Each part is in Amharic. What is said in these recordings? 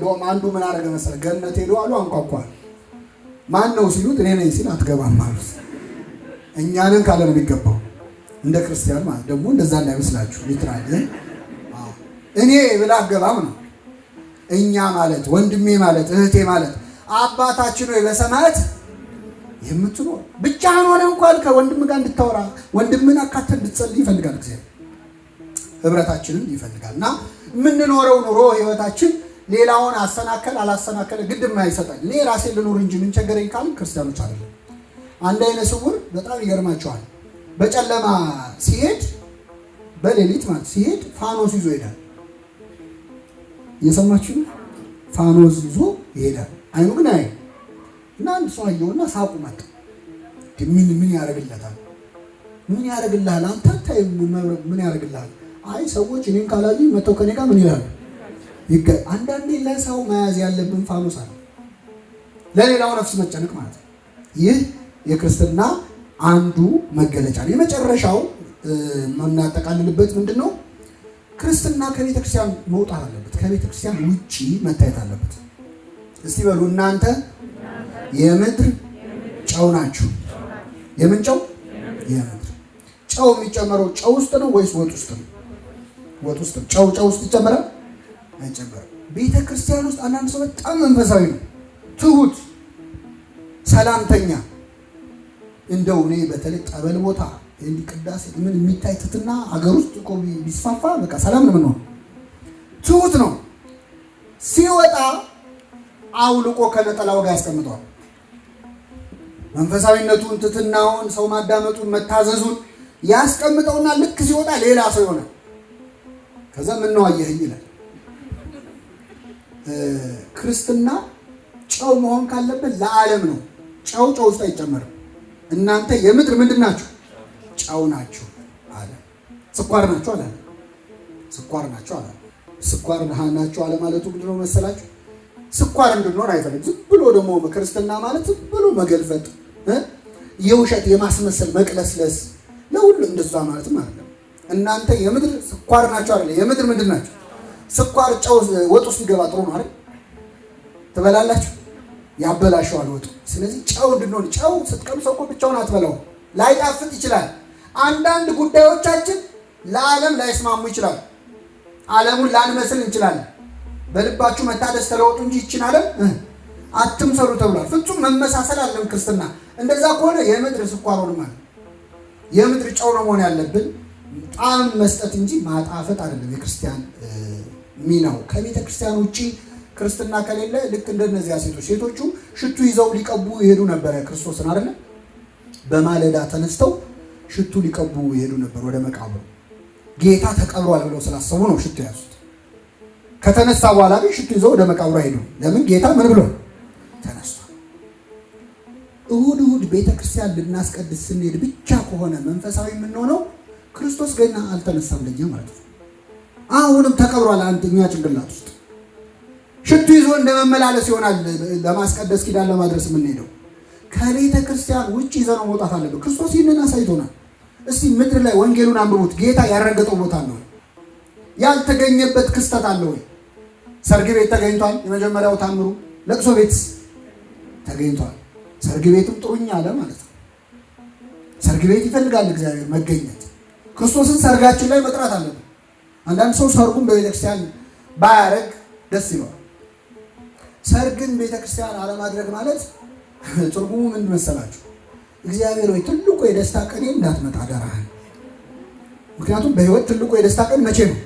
እንደውም አንዱ ምን አደረገ መሰለ ገነት ሄዶ አሉ አንኳኳ ማን ነው ሲሉት እኔ ነኝ ሲል አትገባም ማለት እኛንን ካለ ነው የሚገባው እንደ ክርስቲያን ማለት ደግሞ እንደዛ እንዳይመስላችሁ ሊትራሊ እኔ ብላ አገባም ነው እኛ ማለት ወንድሜ ማለት እህቴ ማለት አባታችን ነው በሰማያት የምትኖር ብቻህን ሆነ እንኳን ከወንድም ጋር እንድታወራ ወንድምን አካተህ እንድትጸልይ ይፈልጋል እግዚአብሔር ህብረታችንን ይፈልጋልና ምንኖረው ኑሮ ህይወታችን ሌላውን አላሰናከለ ግድም አይሰጣል እኔ ራሴ ልኖር እንጂ ምን ቸገረኝ ካል ክርስቲያኖች አይደለም አንድ አይነ ስውር በጣም ይገርማቸዋል በጨለማ ሲሄድ በሌሊት ማለት ሲሄድ ፋኖስ ይዞ ይሄዳል የሰማችሁ ፋኖስ ይዞ ይሄዳል አይኑ ግን አይ እና አንድ ሰው አየውና ሳቁ መጣ ምን ያደርግልሃል አንተ ታይ ምን ያደርግልሃል አይ ሰዎች እኔን ካላዩ መተው ከኔ ጋር ምን ይላሉ አንዳንዴ ለሰው መያዝ ያለብን ፋኖስ አለ ለሌላው ነፍስ መጨነቅ ማለት ነው ይህ የክርስትና አንዱ መገለጫ ነው የመጨረሻው ማናጠቃልልበት ምንድነው ክርስትና ከቤተክርስቲያን መውጣት አለበት ከቤተክርስቲያን ውጪ መታየት አለበት እስቲ በሉ እናንተ የምድር ጨው ናችሁ የምን ጨው የምድር ጨው የሚጨመረው ጨው ውስጥ ነው ወይስ ወጥ ውስጥ ነው ወጥ ውስጥ ጨው ውስጥ ይጨመራል አይጨመርም ቤተክርስቲያን ውስጥ አንዳንድ ሰው በጣም መንፈሳዊ ነው ትሁት ሰላምተኛ እንደው እኔ በተለይ ጠበል ቦታ እንዲ ቅዳሴ ምን የሚታይትና አገር ውስጥ ቆም ቢስፋፋ በቃ ሰላም ነው ትሁት ነው ሲወጣ አውልቆ ከነጠላው ጋር ያስቀምጠዋል መንፈሳዊነቱን ትትናውን ሰው ማዳመጡን መታዘዙን ያስቀምጠውና ልክ ሲወጣ ሌላ ሰው ይሆናል ከዛ ምን ነው አየኸኝ ይላል ክርስትና ጨው መሆን ካለበት ለዓለም ነው ጨው ውስጥ አይጨመርም እናንተ የምድር ምንድናችሁ ጨው ናችሁ አለ ስኳር ናችሁ አለ ስኳር ናችሁ አለ ማለቱ ምንድነው መሰላችሁ ስኳር እንድንሆን አይፈልግም ዝም ብሎ ደግሞ ክርስትና ማለት ዝም ብሎ መገልፈጥ የውሸት የማስመሰል መቅለስለስ ለሁሉ እንደዛ ማለት ነው እናንተ የምድር ስኳር ናችሁ አይደል የምድር ምንድናችሁ ስኳር ጨው ወጥ ውስጥ ይገባ ጥሩ ነው አይደል ትበላላችሁ ያበላሽዋል ወጡ ስለዚህ ጨው እንድንሆን ጨው ስትቀምሰው እኮ ብቻውን አትበላው ላይጣፍጥ ይችላል አንዳንድ ጉዳዮቻችን ለዓለም ላይስማሙ ይችላል ዓለሙን ላንመስል እንችላለን በልባችሁ መታደስ ተለወጡ እንጂ ይችን ዓለም አትምሰሉ ተብሏል ፍጹም መመሳሰል አለን ክርስትና እንደዛ ከሆነ የምድር ስኳር ሆነ ማለት የምድር ጨው ነው መሆን ያለብን ጣም መስጠት እንጂ ማጣፈጥ አይደለም የክርስቲያን ሚናው ከቤተ ክርስቲያን ውጪ ክርስትና ከሌለ ልክ እንደነዚያ ሴቶቹ ሽቱ ይዘው ሊቀቡ ይሄዱ ነበር ክርስቶስን አይደል በማለዳ ተነስተው ሽቱ ሊቀቡ ይሄዱ ነበር ወደ መቃብሩ ጌታ ተቀብሯል ብለው ስላሰቡ ነው ሽቱ ያዙት ከተነሳ በኋላ ግን ሽቱ ይዘው ወደ መቃብሩ ሄዱ ለምን ጌታ ምን ብሎ ተነስቷል እሁድ ቤተክርስቲያን ልናስቀድስ ስንሄድ ብቻ ከሆነ መንፈሳዊ የምንሆነው ክርስቶስ ገና አልተነሳም ለኛ ማለት ነው አሁንም ተቀብሯል አንተኛ ጭንቅላት ውስጥ ሽቱ ይዞ እንደመመላለስ ይሆናል ለማስቀደስ ኪዳን ለማድረስ የምንሄደው ከቤተ ክርስቲያን ውጪ ይዘነው መውጣት አለበት ክርስቶስ ይህንን አሳይቶናል እስቲ ምድር ላይ ወንጌሉን አንብቡት ጌታ ያረገጠው ቦታ ነው ያልተገኘበት ክስተት አለ ወይ ሰርግ ቤት ተገኝቷል የመጀመሪያው ታምሩ ለቅሶ ቤት ተገኝቷል ሰርግ ቤትም ጥሩኛ አለ ማለት ነው ሰርግ ቤት ይፈልጋል እግዚአብሔር መገኘት ክርስቶስን ሰርጋችን ላይ መጥራት አለበት አንዳንድ ሰው ሰርጉን በቤተክርስቲያን ባያረግ ደስ ይላል ሰርግን ቤተክርስቲያን አለማድረግ ማለት ትርጉሙ ምን መሰላችሁ እግዚአብሔር ወይ ትልቁ የደስታ ቀን እንዳትመጣ አደራህን ምክንያቱም በህይወት ትልቁ የደስታ ቀን መቼ ነው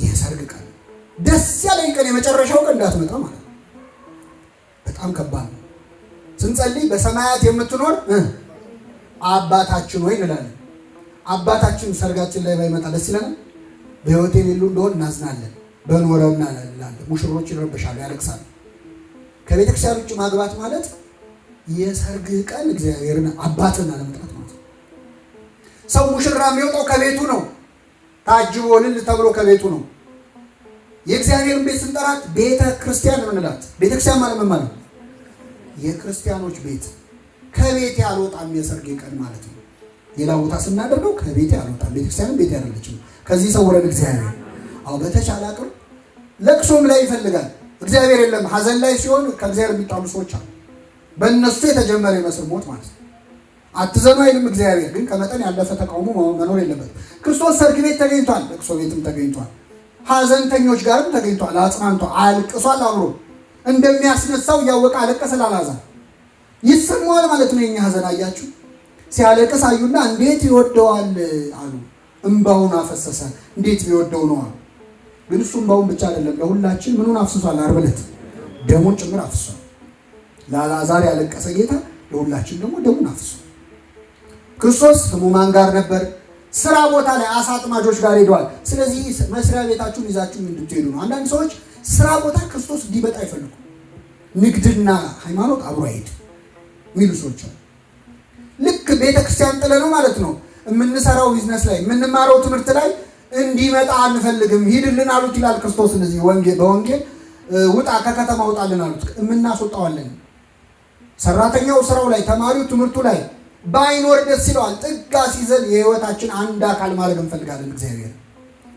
የሰርግ ቀን ደስ ያለኝ ቀን የመጨረሻው ቀን እንዳትመጣ ማለት ነው በጣም ከባድ ነው ስንጸልይ በሰማያት የምትኖር አባታችን ወይ እንላለን አባታችን ሰርጋችን ላይ ባይመጣ ደስ ይለናል በህይወት የሌሉ እንደሆነ እናዝናለን በኖረውና እንላለን ሙሽሮች ይረበሻሉ ያለቅሳሉ ከቤተክርስቲያን ውጭ ማግባት ማለት የሰርግ ቀን እግዚአብሔርን አባትና ለመጥራት ማለት ነው ሰው ሙሽራ የሚወጣው ከቤቱ ነው ታጅቦ ልል ተብሎ ከቤቱ ነው የእግዚአብሔርን ቤት ስንጠራት ቤተ ክርስቲያን እንላለን ቤተክርስቲያን ማለት ምን ማለት ነው የክርስቲያኖች ቤት ከቤት ያልወጣም የሰርግ ቀን ማለት ነው ሌላ ቦታ ስናደርገው ከቤት ያልወጣም ቤተክርስቲያን ቤት ያደረችው ከዚህ ሰው ወረድ እግዚአብሔር አው በተቻለ አቅም ለቅሶም ላይ ይፈልጋል እግዚአብሔር የለም ሐዘን ላይ ሲሆን ከእግዚአብሔር የሚጣሉ ሰዎች አሉ። በእነሱ የተጀመረ ይመስል ሞት ማለት ነው። አትዘኑ አይልም እግዚአብሔር፣ ግን ከመጠን ያለፈ ተቃውሞ መኖር የለበትም። ክርስቶስ ሰርግ ቤት ተገኝቷል፣ ለቅሶ ቤትም ተገኝቷል፣ ሐዘንተኞች ጋርም ተገኝቷል፣ አጽናንቷል፣ አልቅሷል። አብሮ እንደሚያስነሳው እያወቀ አለቀሰ ለአልዓዛር። ይሰማዋል ማለት ነው የኛ ሐዘን። አያችሁ ሲያለቅስ አዩና እንዴት ይወደዋል አሉ። እንባውን አፈሰሰ። እንዴት ቢወደው ነው አሉ። ግን እሱ እንባውን ብቻ አይደለም ለሁላችን ምኑን አፍስሷል? ዓርብ ዕለት ደሙን ጭምር አፍስሷል። ለአልዓዛር ያለቀሰ ጌታ ለሁላችን ደግሞ ደሙን አፍስሷል። ክርስቶስ ሕሙማን ጋር ነበር። ስራ ቦታ ላይ አሳ አጥማጆች ጋር ሄደዋል። ስለዚህ መስሪያ ቤታችሁን ይዛችሁ እንድትሄዱ ነው። አንዳንድ ሰዎች ስራ ቦታ ክርስቶስ እንዲመጣ አይፈልጉም። ንግድና ሃይማኖት አብሮ አይሄድ የሚሉ ሰዎች አሉ። ልክ ቤተክርስቲያን ጥለነው ማለት ነው የምንሰራው ቢዝነስ ላይ የምንማረው ትምህርት ላይ እንዲመጣ አንፈልግም፣ ሂድልን አሉት ይላል ክርስቶስ። እንደዚህ በወንጌል ውጣ ከከተማ ውጣልን አሉት። የምናስወጣዋለን። ሰራተኛው ስራው ላይ፣ ተማሪው ትምህርቱ ላይ ባይኖር ደስ ይለዋል። ጥጋ ሲዘል የህይወታችን አንድ አካል ማድረግ እንፈልጋለን። እግዚአብሔር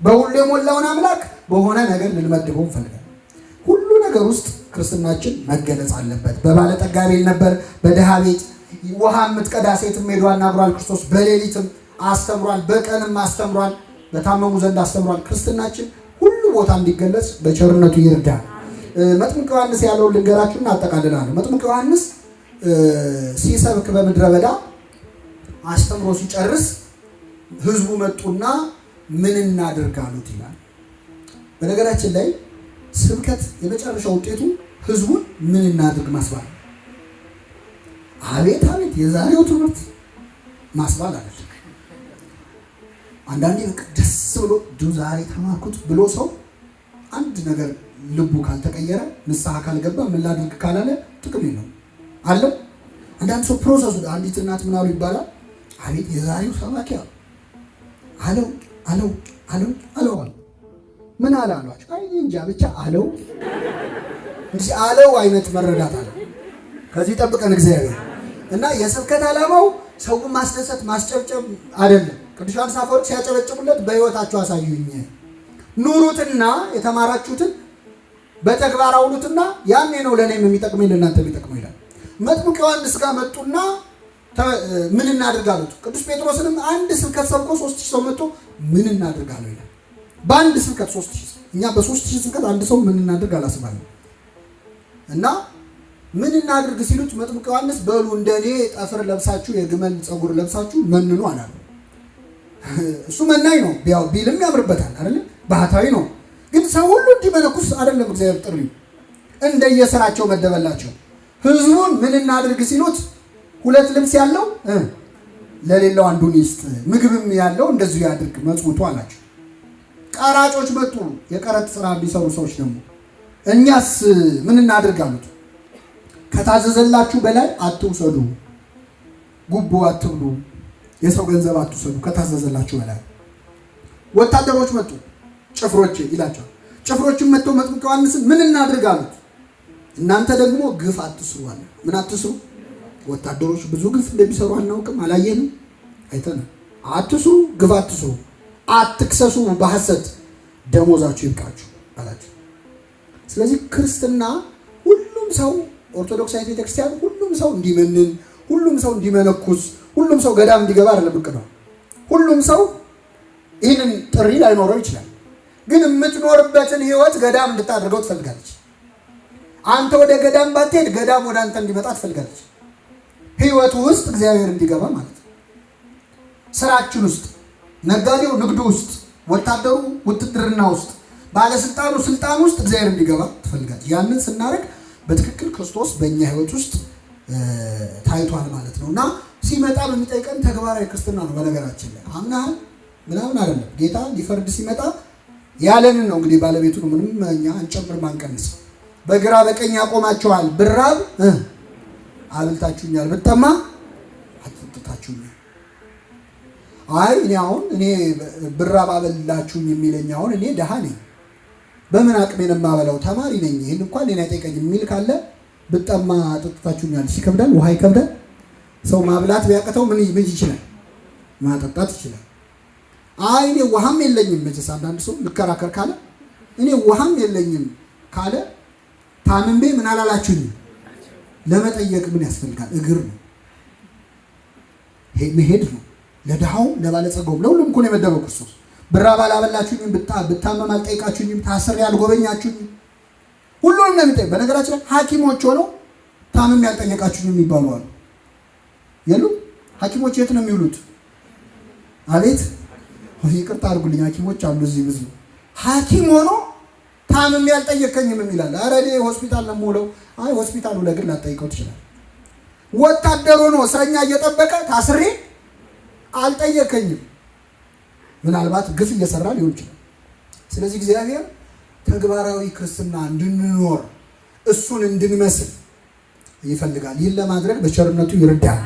በሁሉ የሞላውን አምላክ በሆነ ነገር ልንመድበው እንፈልጋለን። ሁሉ ነገር ውስጥ ክርስትናችን መገለጽ አለበት። በባለጠጋ ቤት ነበር፣ በድሃ ቤት ውሃ የምትቀዳ ሴትም ሄዶ አናግሯል ክርስቶስ። በሌሊትም አስተምሯል፣ በቀንም አስተምሯል፣ በታመሙ ዘንድ አስተምሯል። ክርስትናችን ሁሉ ቦታ እንዲገለጽ በቸርነቱ ይርዳል። መጥምቅ ዮሐንስ ያለውን ልንገራችሁና አጠቃልላለሁ። መጥምቅ ዮሐንስ ሲሰብክ በምድረ በዳ አስተምሮ ሲጨርስ ህዝቡ መጡና ምን እናድርግ አሉት ይላል። በነገራችን ላይ ስብከት የመጨረሻ ውጤቱ ህዝቡን ምን እናድርግ ማስባል። አቤት አቤት የዛሬው ትምህርት ማስባል አይደለም። አንዳንዴ ደስ ብሎ ዛሬ ተማርኩት ብሎ ሰው አንድ ነገር ልቡ ካልተቀየረ ንስሐ ካልገባ ምን ላድርግ ካላለ ጥቅም የለውም አለ። አንዳንድ ሰው ፕሮሰሱ አንዲት እናት ምን አሉ ይባላል። አቤት የዛሬው ሰባኪ አለው አለው አለው አለው አለው ምን አለ አሏቸው። አይ እንጃ ብቻ አለው እንጂ አለው አይነት መረዳት አለ። ከዚህ ጠብቀን እግዚአብሔር እና የስብከት ዓላማው ሰውን ማስደሰት ማስጨብጨብ አይደለም። ቅዱስ ዮሐንስ አፈወርቅ ሲያጨበጭቡለት በህይወታችሁ አሳዩኝ፣ ኑሩትና የተማራችሁትን በተግባር አውሉትና ያኔ ነው ለኔም የሚጠቅመኝ ለእናንተ የሚጠቅመው ይላል። መጥምቅ ዮሐንስ ጋር መጡና ምን እናድርግ አሉት። ቅዱስ ጴጥሮስንም አንድ ስብከት ሰብኮ 3000 ሰው መጥቶ ምን እናድርግ አለው ይላል። በአንድ ስብከት 3000 እኛ በ3000 ስብከት አንድ ሰው ምን እናድርግ አላስባለም። እና ምን እናድርግ ሲሉት መጥምቅ ዮሐንስ በሉ እንደኔ ጠፍር ለብሳችሁ የግመል ፀጉር ለብሳችሁ መንኑ አላሉ። እሱ መናኝ ነው ቢልም ያምርበታል አይደል? ባህታዊ ነው። ግን ሰው ሁሉ እንዲመነኩስ አይደለም እግዚአብሔር ጥሪው። እንደየስራቸው መደበላቸው። ህዝቡን ምን እናድርግ ሲሉት ሁለት ልብስ ያለው ለሌላው አንዱን ይስጥ፣ ምግብም ያለው እንደዚሁ ያድርግ መጽውቱ አላቸው። ቀራጮች መጡ፣ የቀረጥ ስራ ቢሰሩ ሰዎች ደግሞ እኛስ ምን እናድርግ አሉት። ከታዘዘላችሁ በላይ አትውሰዱ፣ ጉቦ አትብሉ፣ የሰው ገንዘብ አትውሰዱ፣ ከታዘዘላችሁ በላይ። ወታደሮች መጡ፣ ጭፍሮች ይላቸዋል። ጭፍሮችም መጥተው መጥምቅ ዮሐንስን ምን እናድርግ አሉት። እናንተ ደግሞ ግፍ አትስሩ አለ። ምን አትስሩ? ወታደሮች ብዙ ግፍ እንደሚሰሩ አናውቅም? አላየንም? አይተናል። አትስሩ፣ ግፍ አትስሩ፣ አትክሰሱ በሐሰት ደሞዛችሁ ይብቃችሁ አላቸው። ስለዚህ ክርስትና ሁሉም ሰው ኦርቶዶክሳዊ ቤተክርስቲያን ሁሉም ሰው እንዲመንን፣ ሁሉም ሰው እንዲመነኩስ፣ ሁሉም ሰው ገዳም እንዲገባ አይደለም እቅዷ። ሁሉም ሰው ይህንን ጥሪ ላይኖረው ይችላል። ግን የምትኖርበትን ህይወት ገዳም እንድታደርገው ትፈልጋለች። አንተ ወደ ገዳም ባትሄድ ገዳም ወደ አንተ እንዲመጣ ትፈልጋለች። ህይወቱ ውስጥ እግዚአብሔር እንዲገባ ማለት ነው። ስራችን ውስጥ፣ ነጋዴው ንግዱ ውስጥ፣ ወታደሩ ውትድርና ውስጥ፣ ባለስልጣኑ ስልጣን ውስጥ እግዚአብሔር እንዲገባ ትፈልጋለች። ያንን ስናደርግ በትክክል ክርስቶስ በእኛ ህይወት ውስጥ ታይቷል ማለት ነው። እና ሲመጣ በሚጠይቀን ተግባራዊ ክርስትና ነው። በነገራችን ላይ አምናህል ምናምን አይደለም። ጌታ ሊፈርድ ሲመጣ ያለንን ነው እንግዲህ ባለቤቱ ነው። ምንም እኛ አንጨምር ማንቀንስ። በግራ በቀኝ ያቆማቸዋል። ብራብ አብልታችሁኛል፣ ብጠማ አጥጥታችሁኛል። አይ እኔ ብራብ አበላችሁኝ የሚለኝ አሁን እኔ ደሃ ነኝ፣ በምን አቅሜን የማበላው ተማሪ ነኝ፣ ይሄን እንኳን እኔ አይጠይቀኝ የሚል ካለ ብጠማ አጥጥታችሁኛል። ይከብዳል፣ ውሃ ይከብዳል። ሰው ማብላት ቢያቅተው ምን ይችላል? ማጠጣት ይችላል። አይ እኔ ውሃም የለኝም። መቼስ አንዳንድ ሰው ልከራከር ካለ እኔ ውሃም የለኝም ካለ ታምሜ ምን አላላችሁኝ? ለመጠየቅ ምን ያስፈልጋል? እግር ነው መሄድ ነው። ለድሃውም ለባለጸጋውም ለሁሉም እኮ ነው የመደበው ክርስቶስ። ብራብ አላበላችሁኝም፣ ብታመም አልጠይቃችሁኝም፣ ታስሬ አልጎበኛችሁኝም። ሁሉንም ነው የሚጠይቅ። በነገራችን ላይ ሐኪሞች ሆነው ታምሜ ያልጠየቃችሁኝ የሚባሉ አሉ የሉም? ሐኪሞች የት ነው የሚውሉት? አቤት ይቅርታ አድርጉልኝ፣ ሐኪሞች አሉ እዚህ ብዙ። ሐኪም ሆኖ ታምሜ ያልጠየቀኝም የሚላል። ኧረ እኔ ሆስፒታል ነው የምውለው። አይ ሆስፒታሉ ለግል ላትጠይቀው ትችላለህ። ወታደር ሆኖ እስረኛ እየጠበቀ ታስሬ አልጠየቀኝም። ምናልባት ግፍ እየሰራ ሊሆን ይችላል። ስለዚህ እግዚአብሔር ተግባራዊ ክርስትና እንድንኖር እሱን እንድንመስል ይፈልጋል። ይህን ለማድረግ በቸርነቱ ይረዳል።